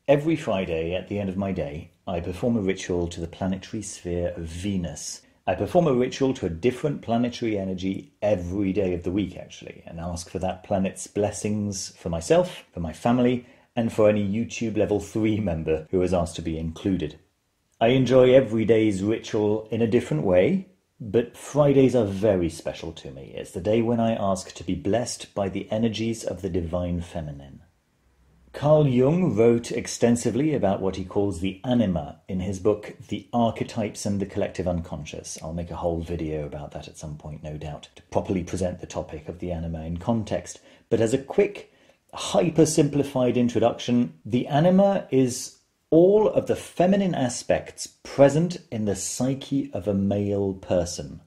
Every Friday at the end of my day, I perform a ritual to the planetary sphere of Venus. I perform a ritual to a different planetary energy every day of the week, actually, and ask for that planet's blessings for myself, for my family, and for any YouTube Level 3 member who has asked to be included. I enjoy every day's ritual in a different way, but Fridays are very special to me. It's the day when I ask to be blessed by the energies of the Divine Feminine. Carl Jung wrote extensively about what he calls the Anima in his book, The Archetypes and the Collective Unconscious. I'll make a whole video about that at some point, no doubt, to properly present the topic of the Anima in context. But as a quick, hyper-simplified introduction, the Anima is all of the feminine aspects present in the psyche of a male person.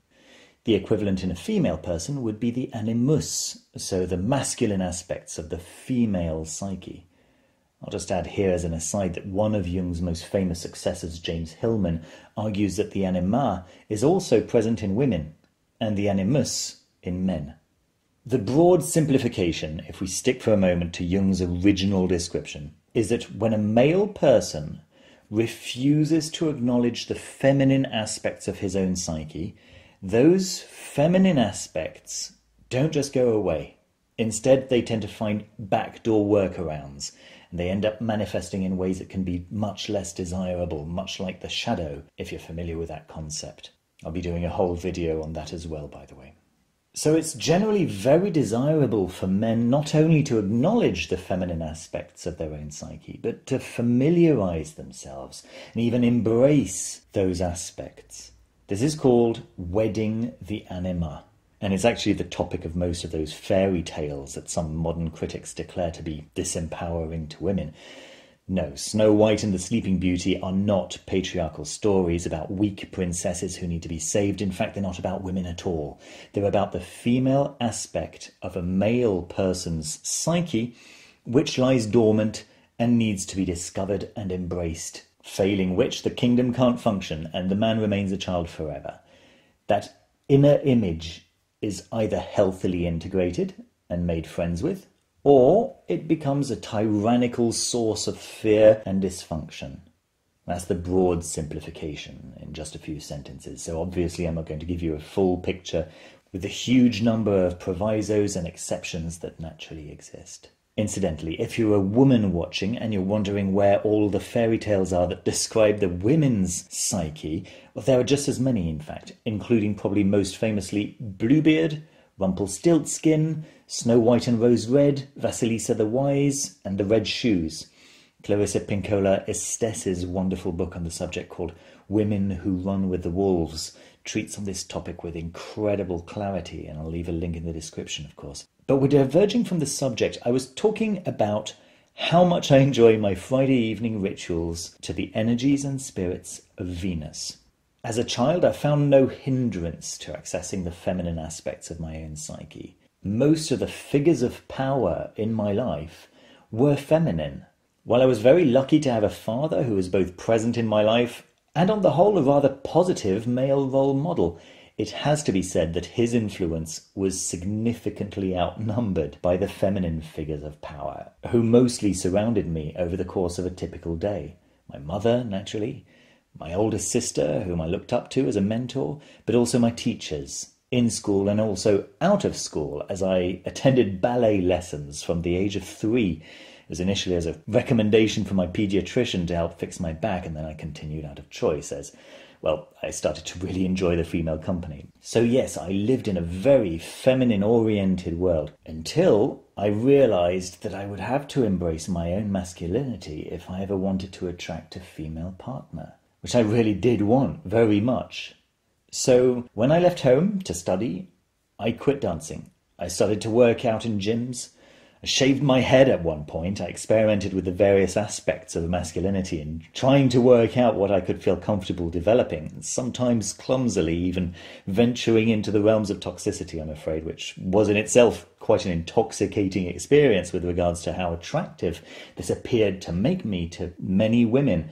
The equivalent in a female person would be the animus, so the masculine aspects of the female psyche. I'll just add here as an aside that one of Jung's most famous successors, James Hillman, argues that the anima is also present in women and the animus in men. The broad simplification, if we stick for a moment to Jung's original description, is that when a male person refuses to acknowledge the feminine aspects of his own psyche, those feminine aspects don't just go away. Instead, they tend to find backdoor workarounds, and they end up manifesting in ways that can be much less desirable, much like the shadow, if you're familiar with that concept. I'll be doing a whole video on that as well, by the way. So it's generally very desirable for men not only to acknowledge the feminine aspects of their own psyche, but to familiarize themselves and even embrace those aspects. This is called wedding the anima. And it's actually the topic of most of those fairy tales that some modern critics declare to be disempowering to women. No, Snow White and the Sleeping Beauty are not patriarchal stories about weak princesses who need to be saved. In fact, they're not about women at all. They're about the female aspect of a male person's psyche, which lies dormant and needs to be discovered and embraced, failing which the kingdom can't function and the man remains a child forever. That inner image is either healthily integrated and made friends with, or it becomes a tyrannical source of fear and dysfunction. That's the broad simplification in just a few sentences. So obviously I'm not going to give you a full picture with the huge number of provisos and exceptions that naturally exist. Incidentally, if you're a woman watching and you're wondering where all the fairy tales are that describe the women's psyche, well, there are just as many, in fact, including probably most famously Bluebeard, Rumpelstiltskin, Snow White and Rose Red, Vasilisa the Wise, and the Red Shoes. Clarissa Pinkola Estes' wonderful book on the subject called Women Who Run with the Wolves treats on this topic with incredible clarity, and I'll leave a link in the description, of course. But we're diverging from the subject. I was talking about how much I enjoy my Friday evening rituals to the energies and spirits of Venus. As a child, I found no hindrance to accessing the feminine aspects of my own psyche. Most of the figures of power in my life were feminine. While I was very lucky to have a father who was both present in my life and on the whole a rather positive male role model, it has to be said that his influence was significantly outnumbered by the feminine figures of power, who mostly surrounded me over the course of a typical day. My mother, naturally, my older sister, whom I looked up to as a mentor, but also my teachers, in school and also out of school, as I attended ballet lessons from the age of 3. It was initially as a recommendation from my paediatrician to help fix my back, and then I continued out of choice as, well, I started to really enjoy the female company. So yes, I lived in a very feminine-oriented world until I realized that I would have to embrace my own masculinity if I ever wanted to attract a female partner, which I really did want very much. So when I left home to study, I quit dancing. I started to work out in gyms. I shaved my head at one point. I experimented with the various aspects of masculinity and trying to work out what I could feel comfortable developing, sometimes clumsily even venturing into the realms of toxicity, I'm afraid, which was in itself quite an intoxicating experience with regards to how attractive this appeared to make me to many women.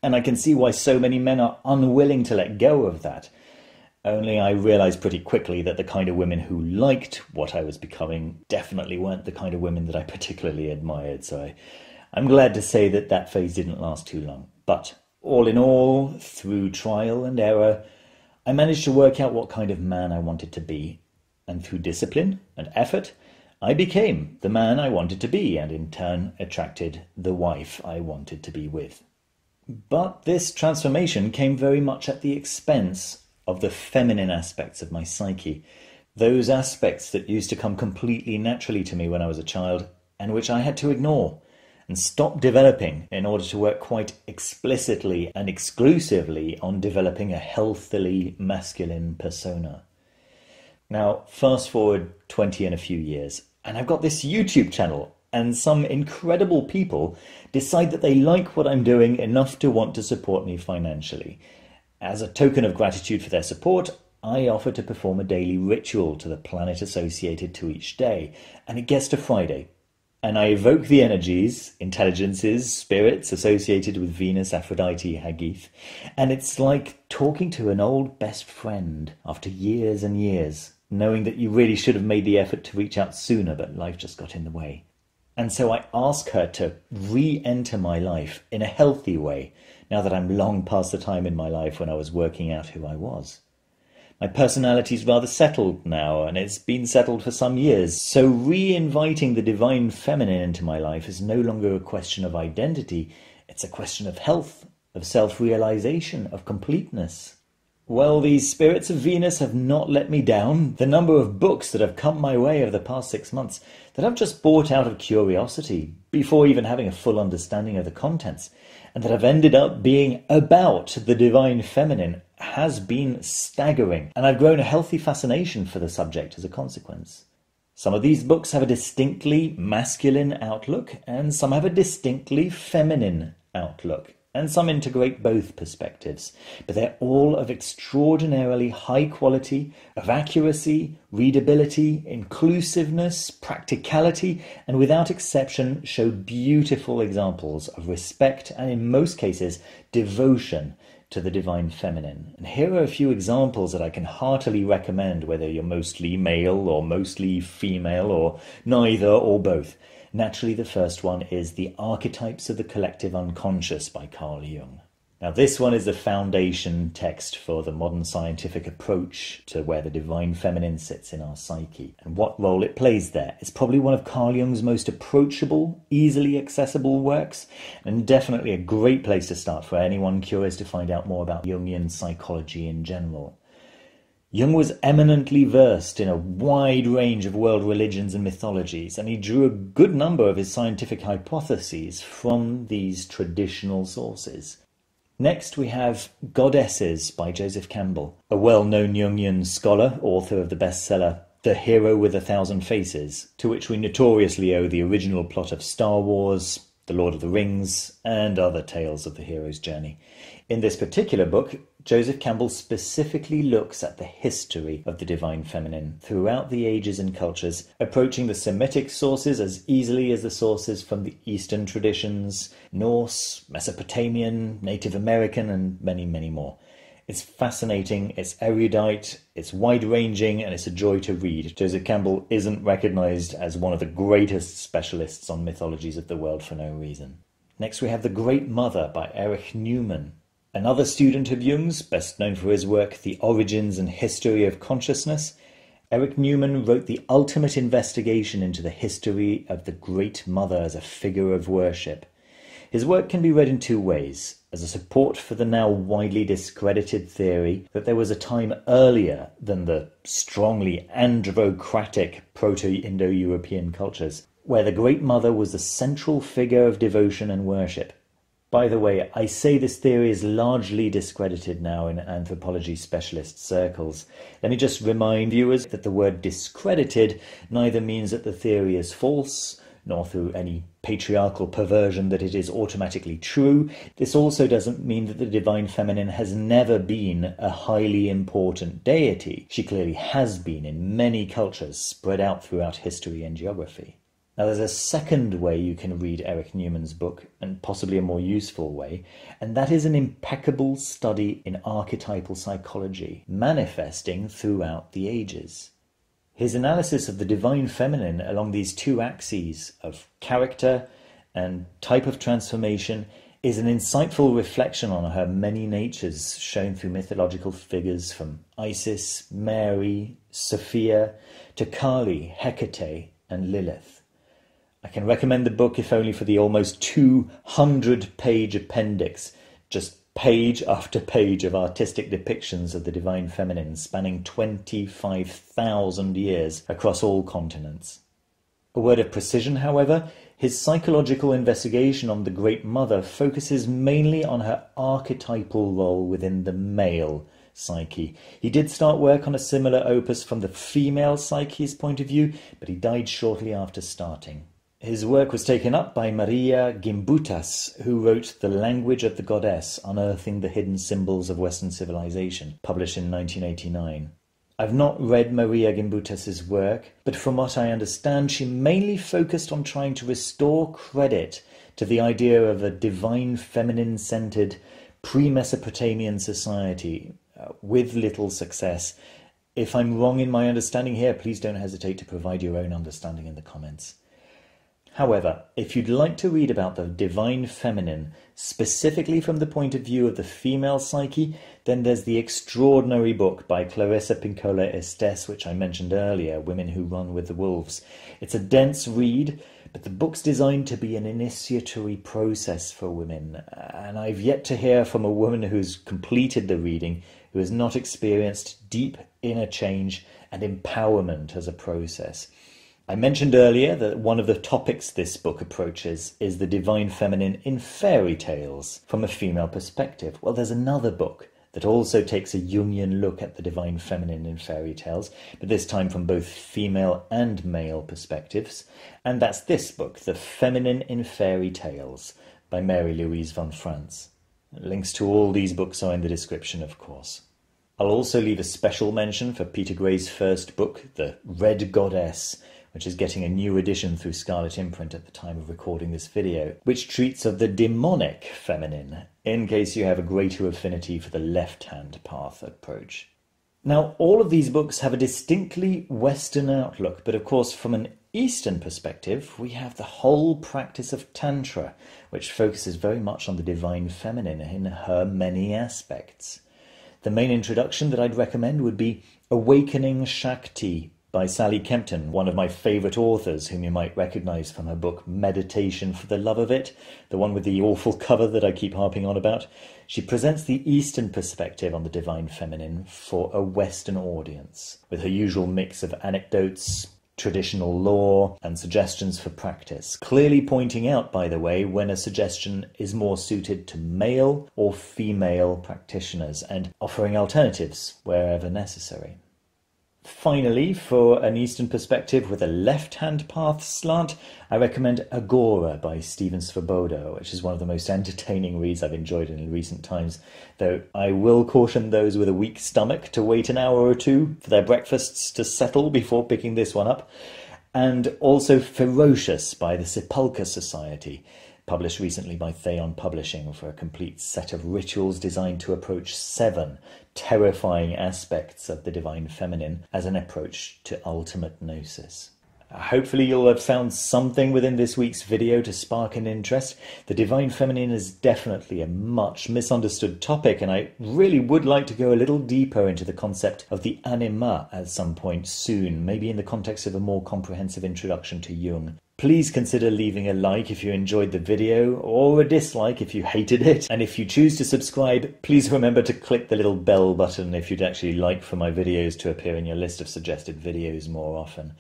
And I can see why so many men are unwilling to let go of that. Only I realized pretty quickly that the kind of women who liked what I was becoming definitely weren't the kind of women that I particularly admired, so I'm glad to say that that phase didn't last too long. But all in all, through trial and error, I managed to work out what kind of man I wanted to be. And through discipline and effort, I became the man I wanted to be, and in turn attracted the wife I wanted to be with. But this transformation came very much at the expense of the feminine aspects of my psyche, those aspects that used to come completely naturally to me when I was a child, and which I had to ignore and stop developing in order to work quite explicitly and exclusively on developing a healthily masculine persona. Now, fast forward 20 and a few years, and I've got this YouTube channel, and some incredible people decide that they like what I'm doing enough to want to support me financially. As a token of gratitude for their support, I offer to perform a daily ritual to the planet associated to each day, and it gets to Friday. And I evoke the energies, intelligences, spirits associated with Venus, Aphrodite, Hagith, and it's like talking to an old best friend after years and years, knowing that you really should have made the effort to reach out sooner, but life just got in the way. And so I ask her to re-enter my life in a healthy way, now that I'm long past the time in my life when I was working out who I was. My personality's rather settled now, and it's been settled for some years, so re-inviting the Divine Feminine into my life is no longer a question of identity, it's a question of health, of self-realization, of completeness. Well, these spirits of Venus have not let me down. The number of books that have come my way over the past 6 months that I've just bought out of curiosity, before even having a full understanding of the contents, and that have ended up being about the Divine Feminine, has been staggering, and I've grown a healthy fascination for the subject as a consequence. Some of these books have a distinctly masculine outlook, and some have a distinctly feminine outlook, and some integrate both perspectives, but they're all of extraordinarily high quality, of accuracy, readability, inclusiveness, practicality, and without exception show beautiful examples of respect and, in most cases, devotion to the Divine Feminine. And here are a few examples that I can heartily recommend, whether you're mostly male or mostly female or neither or both. Naturally, the first one is The Archetypes of the Collective Unconscious by Carl Jung. Now, this one is the foundation text for the modern scientific approach to where the Divine Feminine sits in our psyche and what role it plays there. It's probably one of Carl Jung's most approachable, easily accessible works, and definitely a great place to start for anyone curious to find out more about Jungian psychology in general. Jung was eminently versed in a wide range of world religions and mythologies, and he drew a good number of his scientific hypotheses from these traditional sources. Next, we have Goddesses by Joseph Campbell, a well-known Jungian scholar, author of the bestseller The Hero with 1,000 Faces, to which we notoriously owe the original plot of Star Wars, The Lord of the Rings, and other tales of the hero's journey. In this particular book, Joseph Campbell specifically looks at the history of the Divine Feminine throughout the ages and cultures, approaching the Semitic sources as easily as the sources from the Eastern traditions, Norse, Mesopotamian, Native American, and many, many more. It's fascinating, it's erudite, it's wide-ranging, and it's a joy to read. Joseph Campbell isn't recognised as one of the greatest specialists on mythologies of the world for no reason. Next we have The Great Mother by Erich Newman. Another student of Jung's, best known for his work The Origins and History of Consciousness, Erich Newman wrote the ultimate investigation into the history of the Great Mother as a figure of worship. His work can be read in two ways, as a support for the now widely discredited theory that there was a time earlier than the strongly androcratic Proto-Indo-European cultures, where the Great Mother was the central figure of devotion and worship. By the way, I say this theory is largely discredited now in anthropology specialist circles. Let me just remind viewers that the word discredited neither means that the theory is false, nor through any patriarchal perversion that it is automatically true. This also doesn't mean that the Divine Feminine has never been a highly important deity. She clearly has been in many cultures spread out throughout history and geography. Now, there's a second way you can read Erich Newman's book, and possibly a more useful way, and that is an impeccable study in archetypal psychology, manifesting throughout the ages. His analysis of the Divine Feminine along these two axes of character and Type of Transformation is an insightful reflection on her many natures shown through mythological figures from Isis, Mary, Sophia, to Kali, Hecate, and Lilith. I can recommend the book if only for the almost 200-page appendix, just page after page of artistic depictions of the Divine Feminine spanning 25,000 years across all continents. A word of precision, however, his psychological investigation on the Great Mother focuses mainly on her archetypal role within the male psyche. He did start work on a similar opus from the female psyche's point of view, but he died shortly after starting. His work was taken up by Marija Gimbutas, who wrote The Language of the Goddess, Unearthing the Hidden Symbols of Western Civilization, published in 1989. I've not read Marija Gimbutas' work, but from what I understand, she mainly focused on trying to restore credit to the idea of a divine feminine-centered pre-Mesopotamian society, with little success. If I'm wrong in my understanding here, please don't hesitate to provide your own understanding in the comments. However, if you'd like to read about the Divine Feminine, specifically from the point of view of the female psyche, then there's the extraordinary book by Clarissa, Pinkola, Estes, which I mentioned earlier, Women Who Run with the Wolves. It's a dense read, but the book's designed to be an initiatory process for women, and I've yet to hear from a woman who's completed the reading who has not experienced deep inner change and empowerment as a process. I mentioned earlier that one of the topics this book approaches is the Divine Feminine in fairy tales from a female perspective. Well, there's another book that also takes a Jungian look at the Divine Feminine in fairy tales, but this time from both female and male perspectives, and that's this book, The Feminine in Fairy Tales, by Marie-Louise von Franz. Links to all these books are in the description, of course. I'll also leave a special mention for Peter Gray's first book, The Red Goddess, which is getting a new edition through Scarlet Imprint at the time of recording this video, which treats of the demonic feminine, in case you have a greater affinity for the left-hand path approach. Now, all of these books have a distinctly Western outlook, but of course from an Eastern perspective, we have the whole practice of Tantra, which focuses very much on the Divine Feminine in her many aspects. The main introduction that I'd recommend would be Awakening Shakti by Sally Kempton, one of my favourite authors, whom you might recognise from her book Meditation for the Love of It, the one with the awful cover that I keep harping on about. She presents the Eastern perspective on the Divine Feminine for a Western audience, with her usual mix of anecdotes, traditional lore, and suggestions for practice, clearly pointing out, by the way, when a suggestion is more suited to male or female practitioners, and offering alternatives wherever necessary. Finally, for an Eastern perspective with a left-hand path slant, I recommend Aghora by Stephen Svoboda, which is one of the most entertaining reads I've enjoyed in recent times, though I will caution those with a weak stomach to wait an hour or two for their breakfasts to settle before picking this one up. And also Ferocious by the Sepulchre Society, published recently by Theon Publishing, for a complete set of rituals designed to approach 7 terrifying aspects of the Divine Feminine as an approach to ultimate gnosis. Hopefully you'll have found something within this week's video to spark an interest. The Divine Feminine is definitely a much misunderstood topic, and I really would like to go a little deeper into the concept of the Anima at some point soon, maybe in the context of a more comprehensive introduction to Jung. Please consider leaving a like if you enjoyed the video, or a dislike if you hated it. And if you choose to subscribe, please remember to click the little bell button if you'd actually like for my videos to appear in your list of suggested videos more often.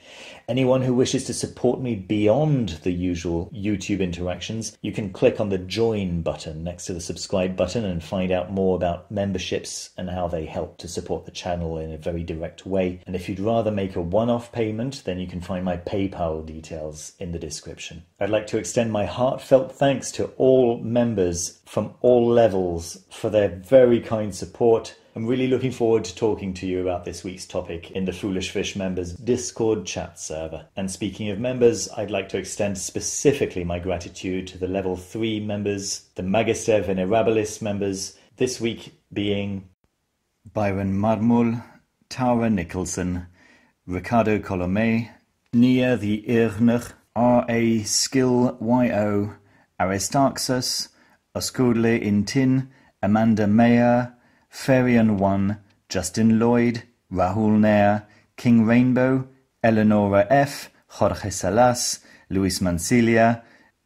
Anyone who wishes to support me beyond the usual YouTube interactions, you can click on the join button next to the subscribe button and find out more about memberships and how they help to support the channel in a very direct way. And if you'd rather make a one-off payment, then you can find my PayPal details in the description. I'd like to extend my heartfelt thanks to all members from all levels for their very kind support. I'm really looking forward to talking to you about this week's topic in the Foolish Fish members Discord chat server. And speaking of members, I'd like to extend specifically my gratitude to the level 3 members, the Magister Venerabilis members, this week being Byron Marmul, Tara Nicholson, Ricardo Colomé, Nia the Irnach, R.A. Skill Y.O., Aristarchus, Oscudle Intin, Amanda Mayer, Ferian 1, Justin Lloyd, Rahul Nair, King Rainbow, Eleonora F., Jorge Salas, Luis Mancilia,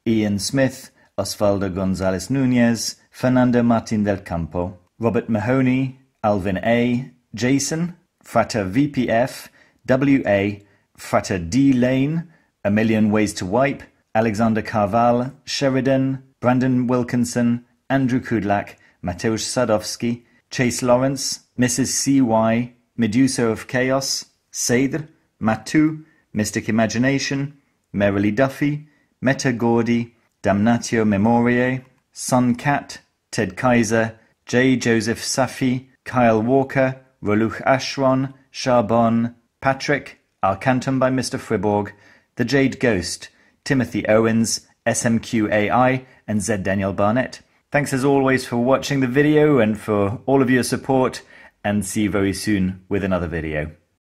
Ian Smith, Osvaldo González Núñez, Fernando Martín del Campo, Robert Mahoney, Alvin A., Jason, Frater VPF, W.A., Frater D. Lane, A Million Ways to Wipe, Alexander Carval, Sheridan, Brandon Wilkinson, Andrew Kudlak, Mateusz Sadowski, Chase Lawrence, Mrs. C.Y., Medusa of Chaos, Seidr, Matu, Mystic Imagination, Merrily Duffy, Meta Gordy, Damnatio Memoriae, Sun Cat, Ted Kaiser, J. Joseph Safi, Kyle Walker, Roluch Ashron, Charbon, Patrick, Arcantum by Mr. Friborg, The Jade Ghost, Timothy Owens, SMQAI, and Z. Daniel Barnett. Thanks as always for watching the video and for all of your support, and see you very soon with another video.